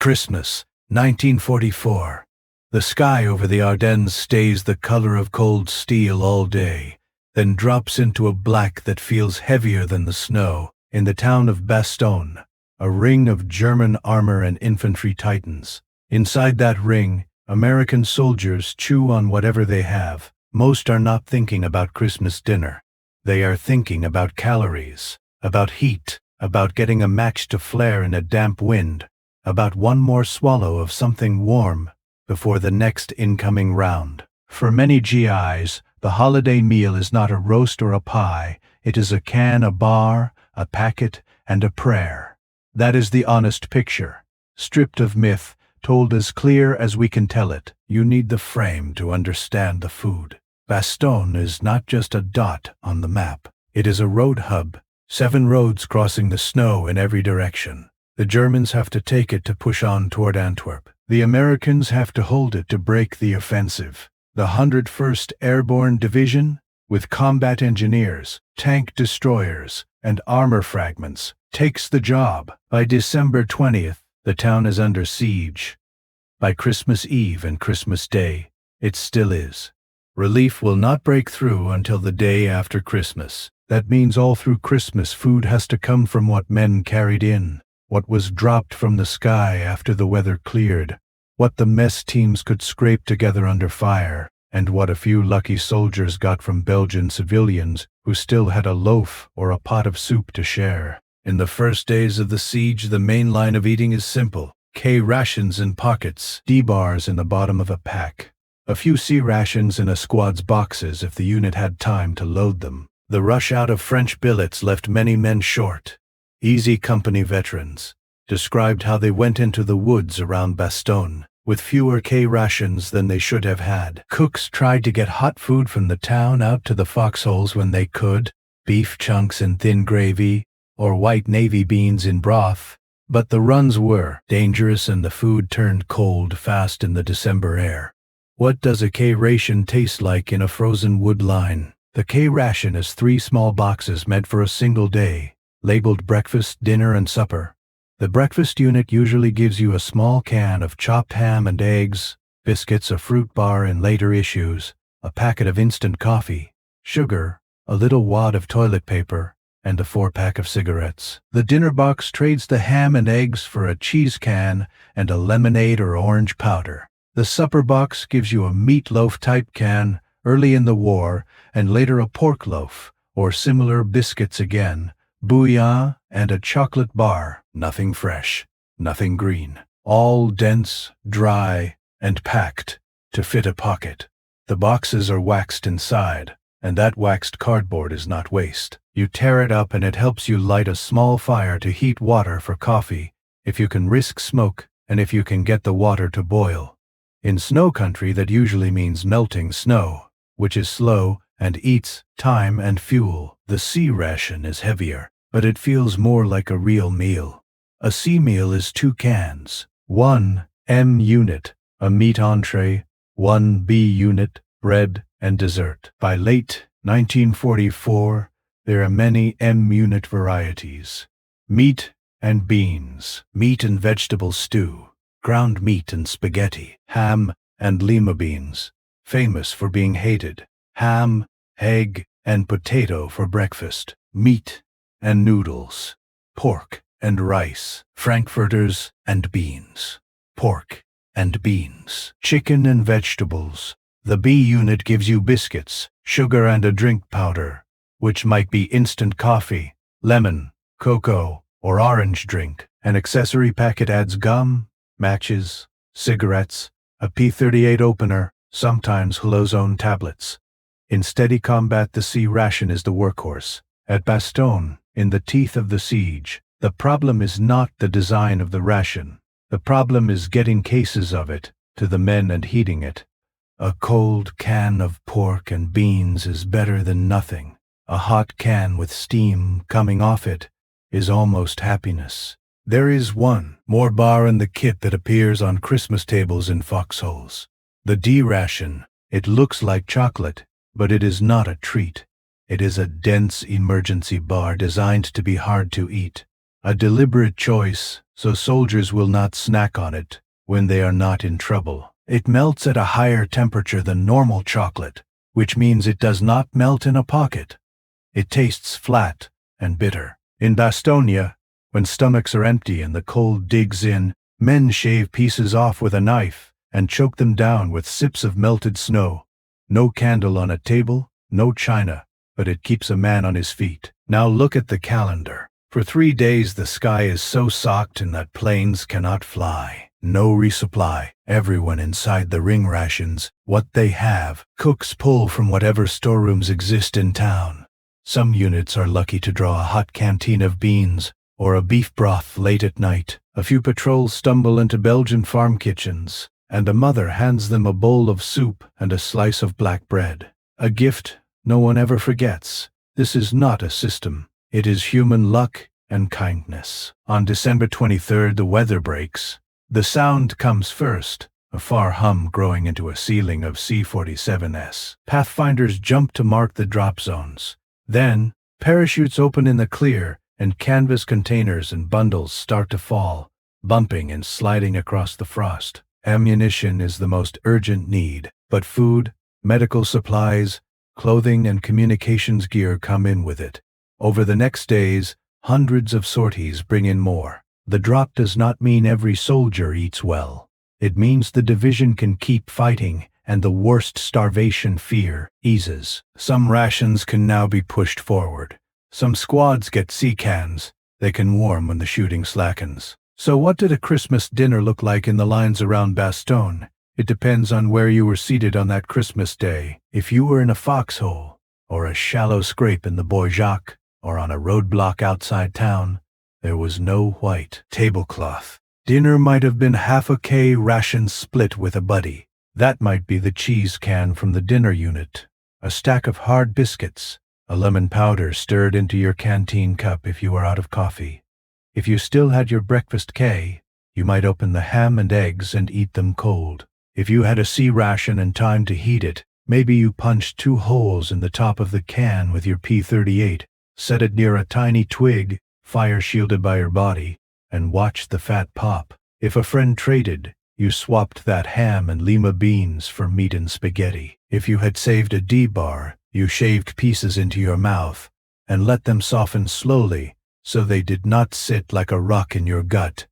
Christmas, 1944. The sky over the Ardennes stays the color of cold steel all day, then drops into a black that feels heavier than the snow. In the town of Bastogne, a ring of German armor and infantry titans. Inside that ring, American soldiers chew on whatever they have. Most are not thinking about Christmas dinner. They are thinking about calories, about heat, about getting a match to flare in a damp wind, about one more swallow of something warm before the next incoming round. For many GIs, the holiday meal is not a roast or a pie. It is a can, a bar, a packet, and a prayer. That is the honest picture, stripped of myth, told as clear as we can tell it. You need the frame to understand the food. Bastogne is not just a dot on the map. It is a road hub, 7 roads crossing the snow in every direction. The Germans have to take it to push on toward Antwerp. The Americans have to hold it to break the offensive. The 101st Airborne Division, with combat engineers, tank destroyers, and armor fragments, takes the job. By December 20th, the town is under siege. By Christmas Eve and Christmas Day, it still is. Relief will not break through until the day after Christmas. That means all through Christmas food has to come from what men carried in, what was dropped from the sky after the weather cleared, what the mess teams could scrape together under fire, and what a few lucky soldiers got from Belgian civilians who still had a loaf or a pot of soup to share. In the first days of the siege, the main line of eating is simple. K-rations in pockets, D-bars in the bottom of a pack. A few C-rations in a squad's boxes if the unit had time to load them. The rush out of French billets left many men short. Easy Company veterans described how they went into the woods around Bastogne with fewer K-rations than they should have had. Cooks tried to get hot food from the town out to the foxholes when they could, beef chunks in thin gravy, or white navy beans in broth, but the runs were dangerous and the food turned cold fast in the December air. What does a K-ration taste like in a frozen wood line? The K-ration is 3 small boxes meant for a single day, labeled breakfast, dinner, and supper. The breakfast unit usually gives you a small can of chopped ham and eggs, biscuits, a fruit bar in later issues, a packet of instant coffee, sugar, a little wad of toilet paper, and a 4-pack of cigarettes. The dinner box trades the ham and eggs for a cheese can and a lemonade or orange powder. The supper box gives you a meatloaf-type can early in the war and later a pork loaf or similar biscuits again, bouillon, and a chocolate bar. Nothing fresh, nothing green. All dense, dry, and packed to fit a pocket. The boxes are waxed inside, and that waxed cardboard is not waste. You tear it up and it helps you light a small fire to heat water for coffee, if you can risk smoke and if you can get the water to boil. In snow country that usually means melting snow, which is slow and eats time and fuel. The C-ration is heavier, but it feels more like a real meal. A C meal is 2 cans, 1 M unit, a meat entree, 1 B unit, bread and dessert. By late 1944, there are many M unit varieties. Meat and beans, meat and vegetable stew, ground meat and spaghetti, ham and lima beans, famous for being hated, ham, egg, and potato for breakfast, meat and noodles, pork and rice, frankfurters and beans, pork and beans, chicken and vegetables. The B unit gives you biscuits, sugar, and a drink powder, which might be instant coffee, lemon, cocoa, or orange drink. An accessory packet adds gum, matches, cigarettes, a P38 opener, sometimes Hulozone tablets. In steady combat, the C-ration is the workhorse. At Bastogne, in the teeth of the siege, the problem is not the design of the ration. The problem is getting cases of it to the men and heating it. A cold can of pork and beans is better than nothing. A hot can with steam coming off it is almost happiness. There is one more bar in the kit that appears on Christmas tables in foxholes. The D-ration. It looks like chocolate, but it is not a treat. It is a dense emergency bar designed to be hard to eat. A deliberate choice, so soldiers will not snack on it when they are not in trouble. It melts at a higher temperature than normal chocolate, which means it does not melt in a pocket. It tastes flat and bitter. In Bastogne, when stomachs are empty and the cold digs in, men shave pieces off with a knife and choke them down with sips of melted snow. No candle on a table, no china, but it keeps a man on his feet. Now look at the calendar. For 3 days the sky is so socked in that planes cannot fly. No resupply. Everyone inside the ring rations what they have. Cooks pull from whatever storerooms exist in town. Some units are lucky to draw a hot canteen of beans or a beef broth late at night. A few patrols stumble into Belgian farm kitchens, and a mother hands them a bowl of soup and a slice of black bread. A gift no one ever forgets. This is not a system. It is human luck and kindness. On December 23rd, the weather breaks. The sound comes first, a far hum growing into a ceiling of C-47s. Pathfinders jump to mark the drop zones. Then, parachutes open in the clear, and canvas containers and bundles start to fall, bumping and sliding across the frost. Ammunition is the most urgent need, but food, medical supplies, clothing and communications gear come in with it. Over the next days, hundreds of sorties bring in more. The drop does not mean every soldier eats well. It means the division can keep fighting and the worst starvation fear eases. Some rations can now be pushed forward. Some squads get sea cans. They can warm when the shooting slackens. So what did a Christmas dinner look like in the lines around Bastogne? It depends on where you were seated on that Christmas day. If you were in a foxhole, or a shallow scrape in the Bois Jacques, or on a roadblock outside town, there was no white tablecloth. Dinner might have been half a K-ration split with a buddy. That might be the cheese can from the dinner unit, a stack of hard biscuits, a lemon powder stirred into your canteen cup if you were out of coffee. If you still had your breakfast K, you might open the ham and eggs and eat them cold. If you had a C-ration and time to heat it, maybe you punched 2 holes in the top of the can with your P38, set it near a tiny twig, fire shielded by your body, and watched the fat pop. If a friend traded, you swapped that ham and lima beans for meat and spaghetti. If you had saved a D-bar, you shaved pieces into your mouth and let them soften slowly so they did not sit like a rock in your gut.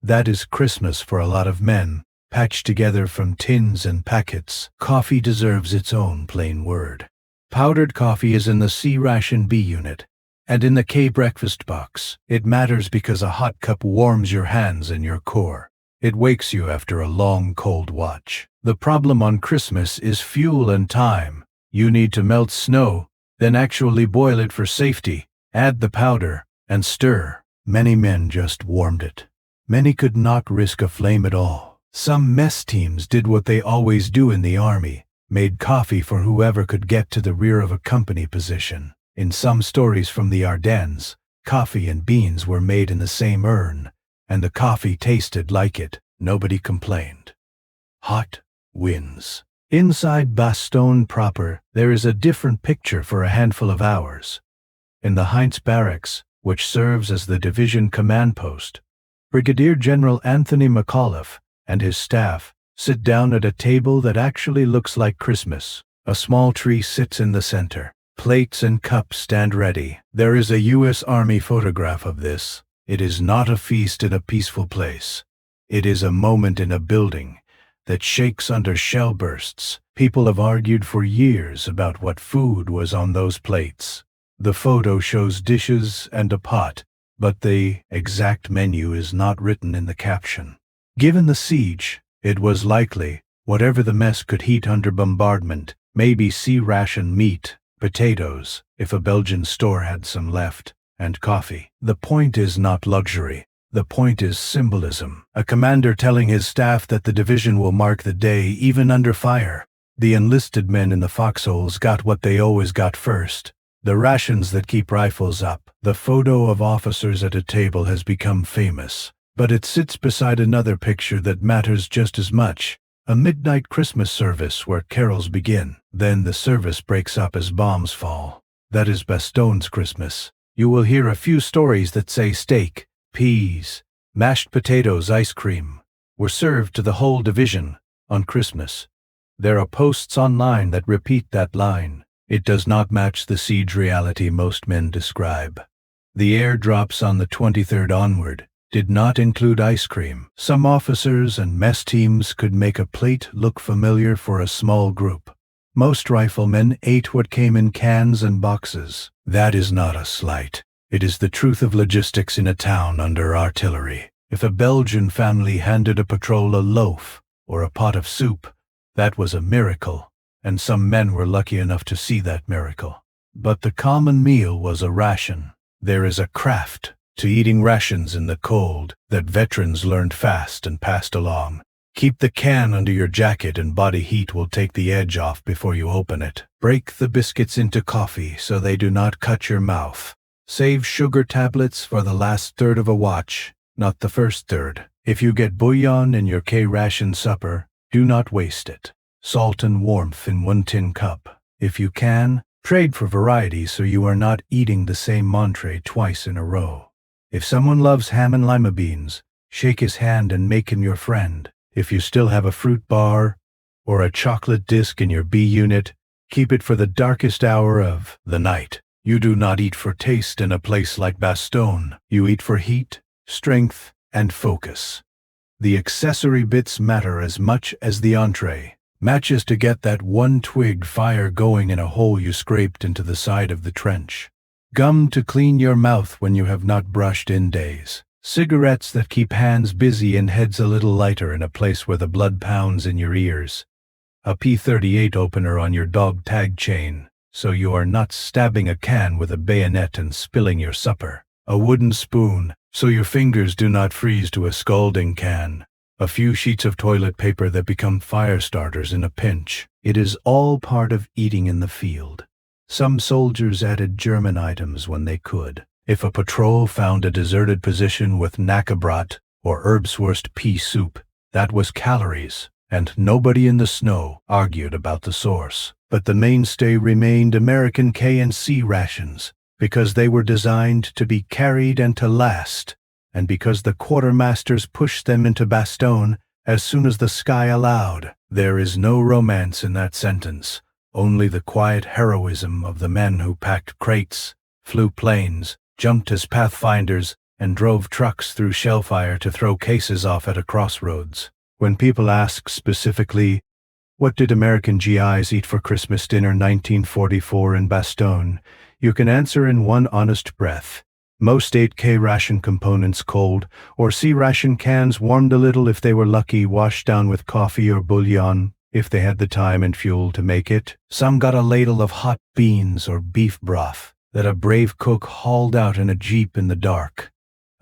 That is Christmas for a lot of men, patched together from tins and packets. Coffee deserves its own plain word. Powdered coffee is in the C-ration B unit, and in the K breakfast box. It matters because a hot cup warms your hands and your core. It wakes you after a long cold watch. The problem on Christmas is fuel and time. You need to melt snow, then actually boil it for safety, add the powder, and stir. Many men just warmed it. Many could not risk a flame at all. Some mess teams did what they always do in the army, made coffee for whoever could get to the rear of a company position. In some stories from the Ardennes, coffee and beans were made in the same urn, and the coffee tasted like it. Nobody complained. Hot wins. Inside Bastogne proper, there is a different picture for a handful of hours. In the Heinz barracks, which serves as the division command post, Brigadier General Anthony McAuliffe and his staff sit down at a table that actually looks like Christmas. A small tree sits in the center. Plates and cups stand ready. There is a U.S. Army photograph of this. It is not a feast in a peaceful place. It is a moment in a building that shakes under shell bursts. People have argued for years about what food was on those plates. The photo shows dishes and a pot, but the exact menu is not written in the caption. Given the siege, it was likely whatever the mess could heat under bombardment, maybe C-ration meat, potatoes, if a Belgian store had some left, and coffee. The point is not luxury. The point is symbolism. A commander telling his staff that the division will mark the day even under fire. The enlisted men in the foxholes got what they always got first. The rations that keep rifles up. The photo of officers at a table has become famous, but it sits beside another picture that matters just as much. A midnight Christmas service where carols begin. Then the service breaks up as bombs fall. That is Bastogne's Christmas. You will hear a few stories that say steak, peas, mashed potatoes, ice cream were served to the whole division on Christmas. There are posts online that repeat that line. It does not match the siege reality most men describe. The airdrops on the 23rd onward did not include ice cream. Some officers and mess teams could make a plate look familiar for a small group. Most riflemen ate what came in cans and boxes. That is not a slight. It is the truth of logistics in a town under artillery. If a Belgian family handed a patrol a loaf or a pot of soup, that was a miracle, and some men were lucky enough to see that miracle. But the common meal was a ration. There is a craft to eating rations in the cold that veterans learned fast and passed along. Keep the can under your jacket and body heat will take the edge off before you open it. Break the biscuits into coffee so they do not cut your mouth. Save sugar tablets for the last third of a watch, not the first third. If you get bouillon in your K-ration supper, do not waste it. Salt and warmth in one tin cup. If you can, trade for variety so you are not eating the same entree twice in a row. If someone loves ham and lima beans, shake his hand and make him your friend. If you still have a fruit bar or a chocolate disc in your B unit, keep it for the darkest hour of the night. You do not eat for taste in a place like Bastogne. You eat for heat, strength, and focus. The accessory bits matter as much as the entree. Matches to get that one twig fire going in a hole you scraped into the side of the trench. Gum to clean your mouth when you have not brushed in days. Cigarettes that keep hands busy and heads a little lighter in a place where the blood pounds in your ears. A P38 opener on your dog tag chain, so you are not stabbing a can with a bayonet and spilling your supper. A wooden spoon, so your fingers do not freeze to a scalding can. A few sheets of toilet paper that become fire starters in a pinch. It is all part of eating in the field. Some soldiers added German items when they could. If a patrol found a deserted position with knackebrot or Erbswurst pea soup, that was calories, and nobody in the snow argued about the source. But the mainstay remained American K and C rations, because they were designed to be carried and to last, and because the quartermasters pushed them into Bastogne as soon as the sky allowed. There is no romance in that sentence, only the quiet heroism of the men who packed crates, flew planes, jumped as pathfinders, and drove trucks through shellfire to throw cases off at a crossroads. When people ask specifically, what did American GIs eat for Christmas dinner 1944 in Bastogne, you can answer in one honest breath. Most ate K-ration components cold, or C-ration cans warmed a little if they were lucky, washed down with coffee or bouillon, if they had the time and fuel to make it. Some got a ladle of hot beans or beef broth that a brave cook hauled out in a jeep in the dark.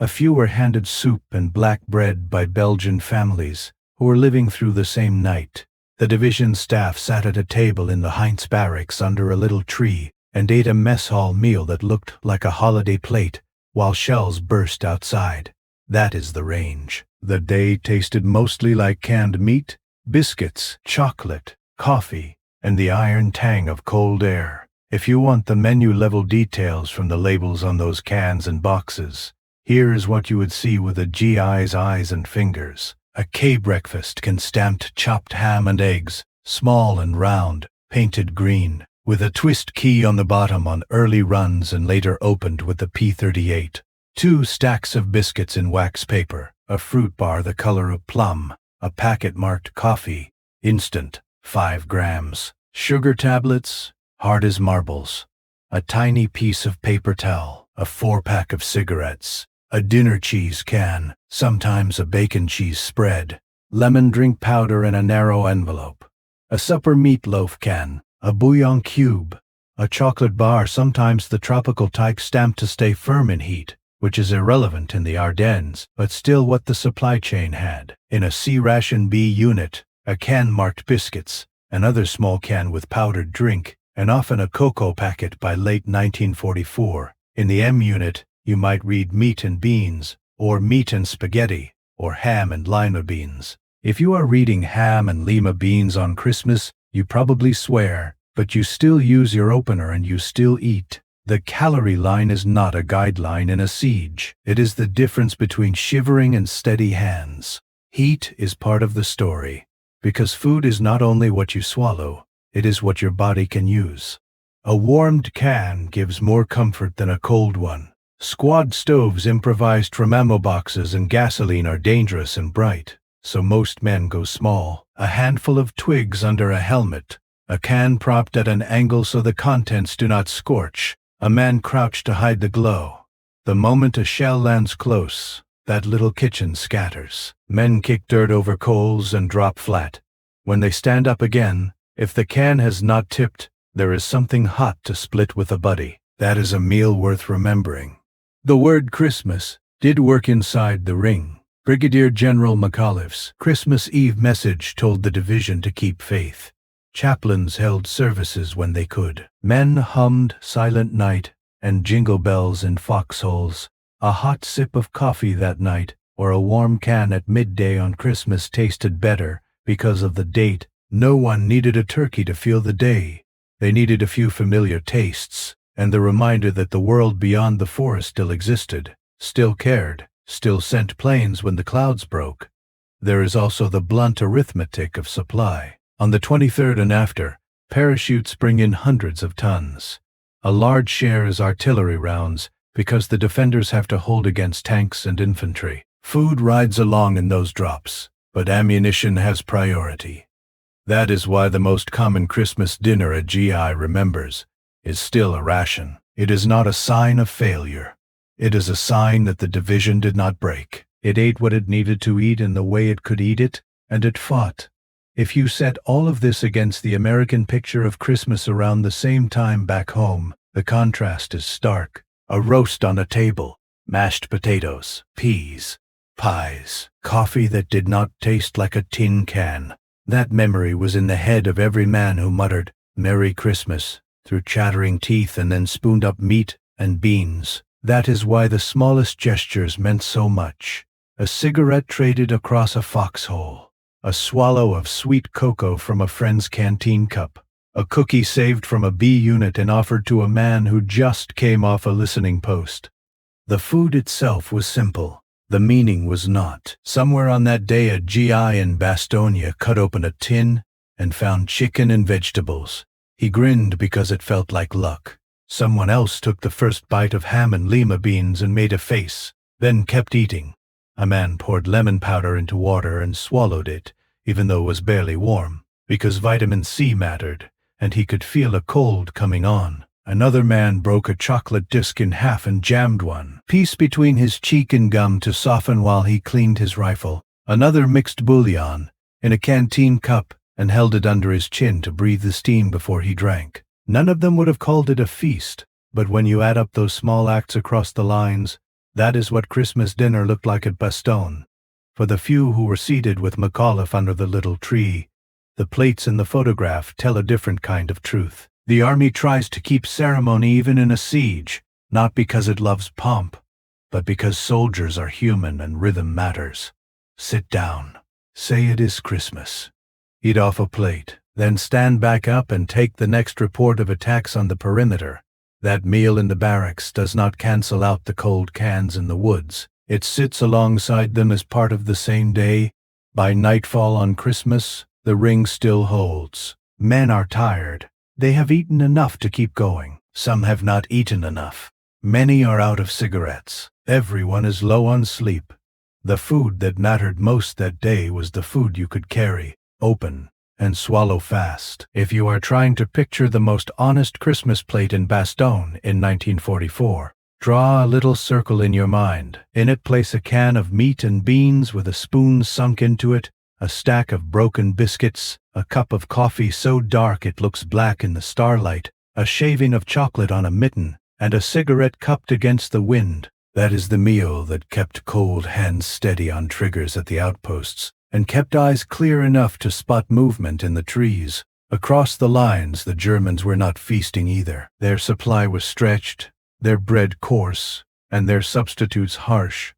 A few were handed soup and black bread by Belgian families who were living through the same night. The division staff sat at a table in the Heinz barracks under a little tree and ate a mess hall meal that looked like a holiday plate while shells burst outside. That is the range. The day tasted mostly like canned meat, biscuits, chocolate, coffee, and the iron tang of cold air. If you want the menu-level details from the labels on those cans and boxes, here is what you would see with a GI's eyes and fingers. A K-breakfast can stamped chopped ham and eggs, small and round, painted green, with a twist key on the bottom on early runs and later opened with the P38. 2 stacks of biscuits in wax paper, a fruit bar the color of plum, a packet marked coffee, instant, 5 grams, sugar tablets, hard as marbles, a tiny piece of paper towel, a 4-pack of cigarettes, a dinner cheese can, sometimes a bacon cheese spread, lemon drink powder in a narrow envelope, a supper meatloaf can, a bouillon cube, a chocolate bar, sometimes the tropical type stamped to stay firm in heat, which is irrelevant in the Ardennes, but still what the supply chain had. In a C-ration B unit, a can marked biscuits, another small can with powdered drink, and often a cocoa packet by late 1944. In the M unit, you might read meat and beans, or meat and spaghetti, or ham and lima beans. If you are reading ham and lima beans on Christmas, you probably swear, but you still use your opener and you still eat. The calorie line is not a guideline in a siege. It is the difference between shivering and steady hands. Heat is part of the story, because food is not only what you swallow, it is what your body can use. A warmed can gives more comfort than a cold one. Squad stoves improvised from ammo boxes and gasoline are dangerous and bright, so most men go small. A handful of twigs under a helmet, a can propped at an angle so the contents do not scorch, a man crouched to hide the glow. The moment a shell lands close, that little kitchen scatters. Men kick dirt over coals and drop flat. When they stand up again, if the can has not tipped, there is something hot to split with a buddy. That is a meal worth remembering. The word Christmas did work inside the ring. Brigadier General McAuliffe's Christmas Eve message told the division to keep faith. Chaplains held services when they could. Men hummed Silent Night and Jingle Bells in foxholes. A hot sip of coffee that night or a warm can at midday on Christmas tasted better because of the date. No one needed a turkey to feel the day. They needed a few familiar tastes and the reminder that the world beyond the forest still existed, still cared, still sent planes when the clouds broke. There is also the blunt arithmetic of supply. On the 23rd and after, parachutes bring in hundreds of tons. A large share is artillery rounds because the defenders have to hold against tanks and infantry. Food rides along in those drops, but ammunition has priority. That is why the most common Christmas dinner a GI remembers is still a ration. It is not a sign of failure. It is a sign that the division did not break. It ate what it needed to eat in the way it could eat it, and it fought. If you set all of this against the American picture of Christmas around the same time back home, the contrast is stark. A roast on a table, mashed potatoes, peas, pies, coffee that did not taste like a tin can. That memory was in the head of every man who muttered, "Merry Christmas," through chattering teeth and then spooned up meat and beans. That is why the smallest gestures meant so much. A cigarette traded across a foxhole, a swallow of sweet cocoa from a friend's canteen cup, a cookie saved from a B unit and offered to a man who just came off a listening post. The food itself was simple. The meaning was not. Somewhere on that day a GI in Bastogne cut open a tin and found chicken and vegetables. He grinned because it felt like luck. Someone else took the first bite of ham and lima beans and made a face, then kept eating. A man poured lemon powder into water and swallowed it, even though it was barely warm, because vitamin C mattered, and he could feel a cold coming on. Another man broke a chocolate disc in half and jammed one piece between his cheek and gum to soften while he cleaned his rifle. Another mixed bouillon in a canteen cup and held it under his chin to breathe the steam before he drank. None of them would have called it a feast, but when you add up those small acts across the lines, that is what Christmas dinner looked like at Bastogne. For the few who were seated with McAuliffe under the little tree, the plates in the photograph tell a different kind of truth. The army tries to keep ceremony even in a siege, not because it loves pomp, but because soldiers are human and rhythm matters. Sit down. Say it is Christmas. Eat off a plate, then stand back up and take the next report of attacks on the perimeter. That meal in the barracks does not cancel out the cold cans in the woods. It sits alongside them as part of the same day. By nightfall on Christmas, the ring still holds. Men are tired. They have eaten enough to keep going. Some have not eaten enough. Many are out of cigarettes. Everyone is low on sleep. The food that mattered most that day was the food you could carry, open, and swallow fast. If you are trying to picture the most honest Christmas plate in Bastogne in 1944, draw a little circle in your mind. In it place a can of meat and beans with a spoon sunk into it, a stack of broken biscuits, a cup of coffee so dark it looks black in the starlight, a shaving of chocolate on a mitten, and a cigarette cupped against the wind. That is the meal that kept cold hands steady on triggers at the outposts, and kept eyes clear enough to spot movement in the trees. Across the lines, the Germans were not feasting either. Their supply was stretched, their bread coarse, and their substitutes harsh.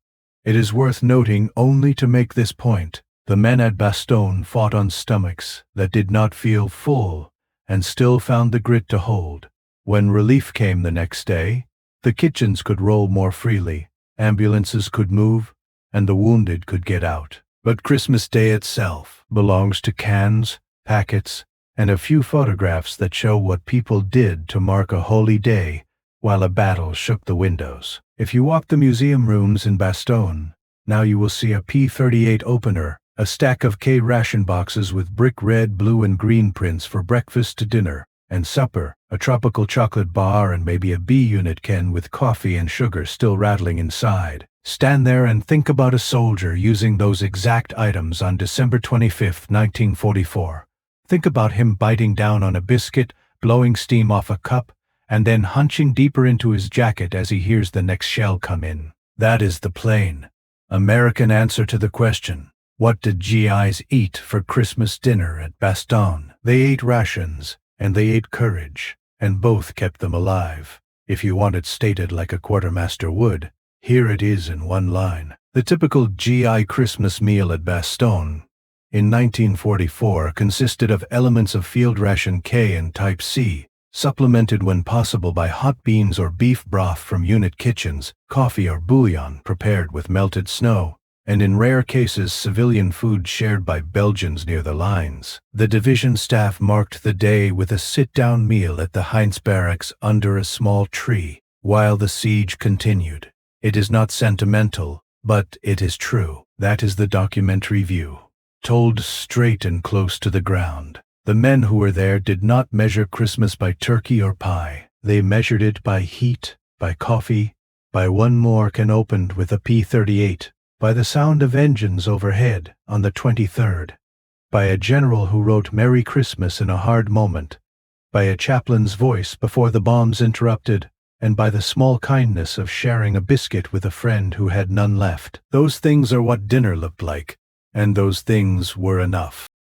It is worth noting only to make this point. The men at Bastogne fought on stomachs that did not feel full and still found the grit to hold. When relief came the next day, the kitchens could roll more freely, ambulances could move, and the wounded could get out. But Christmas Day itself belongs to cans, packets, and a few photographs that show what people did to mark a holy day while a battle shook the windows. If you walk the museum rooms in Bastogne, now you will see a P-38 opener, a stack of K-ration boxes with brick red, blue, and green prints for breakfast to dinner and supper, a tropical chocolate bar, and maybe a B-unit can with coffee and sugar still rattling inside. Stand there and think about a soldier using those exact items on December 25, 1944. Think about him biting down on a biscuit, blowing steam off a cup, and then hunching deeper into his jacket as he hears the next shell come in. That is the plain American answer to the question, what did GIs eat for Christmas dinner at Bastogne? They ate rations, and they ate courage, and both kept them alive. If you want it stated like a quartermaster would, here it is in one line. The typical GI Christmas meal at Bastogne in 1944 consisted of elements of field ration K and Type C, supplemented when possible by hot beans or beef broth from unit kitchens, coffee or bouillon prepared with melted snow, and in rare cases civilian food shared by Belgians near the lines. The division staff marked the day with a sit-down meal at the Heinz barracks under a small tree while the siege continued. It is not sentimental, but it is true. That is the documentary view, told straight and close to the ground. The men who were there did not measure Christmas by turkey or pie. They measured it by heat, by coffee, by one more can opened with a P-38, by the sound of engines overhead on the 23rd, by a general who wrote Merry Christmas in a hard moment, by a chaplain's voice before the bombs interrupted, and by the small kindness of sharing a biscuit with a friend who had none left. Those things are what dinner looked like, and those things were enough.